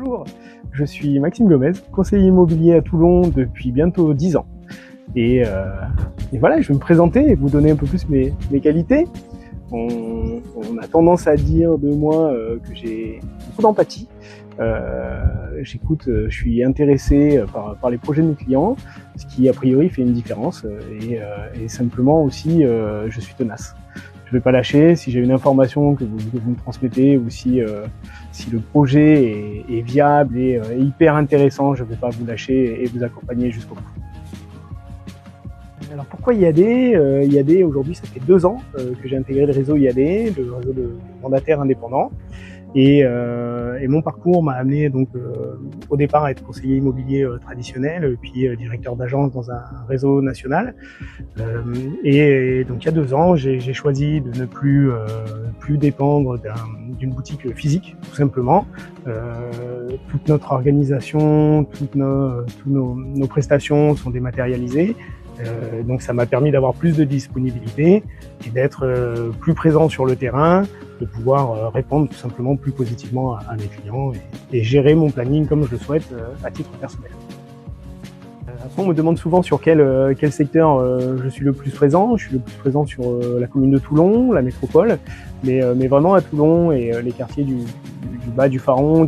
Bonjour, je suis Maxime Gomez, conseiller immobilier à Toulon depuis bientôt 10 ans. Et voilà, je vais me présenter et vous donner un peu plus mes qualités. On a tendance à dire de moi que j'ai beaucoup d'empathie. J'écoute, je suis intéressé par les projets de mes clients, ce qui a priori fait une différence. Et simplement aussi, je suis tenace. Je ne vais pas lâcher. Si j'ai une information que vous me transmettez ou si le projet est viable et hyper intéressant, je ne vais pas vous lâcher et vous accompagner jusqu'au bout. Alors pourquoi IAD IAD aujourd'hui, ça fait 2 ans que j'ai intégré le réseau IAD, le réseau de mandataires indépendants. Et mon parcours m'a amené donc au départ à être conseiller immobilier traditionnel, puis directeur d'agence dans un réseau national. Et donc il y a 2 ans, j'ai choisi de ne plus dépendre d'une boutique physique, tout simplement. Toute notre organisation, toutes nos prestations sont dématérialisées. Donc ça m'a permis d'avoir plus de disponibilité et d'être plus présent sur le terrain, de pouvoir répondre tout simplement plus positivement à mes clients et gérer mon planning comme je le souhaite à titre personnel. Après, on me demande souvent sur quel secteur je suis le plus présent. Je suis le plus présent sur la commune de Toulon, la métropole, mais vraiment à Toulon et les quartiers du bas du Pharon,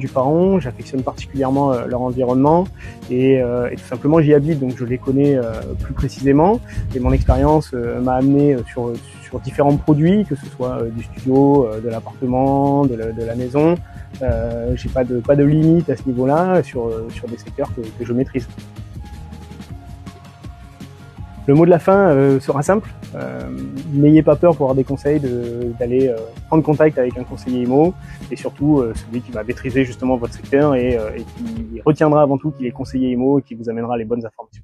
j'affectionne particulièrement leur environnement et tout simplement j'y habite, donc je les connais plus précisément. Et mon expérience m'a amené sur différents produits, que ce soit du studio, de l'appartement, de la maison. J'ai pas de limite à ce niveau-là sur des secteurs que je maîtrise. Le mot de la fin sera simple. N'ayez pas peur pour avoir des conseils d'aller prendre contact avec un conseiller IMO et surtout celui qui va maîtriser justement votre secteur et qui retiendra avant tout qu'il est conseiller IMO et qui vous amènera les bonnes informations.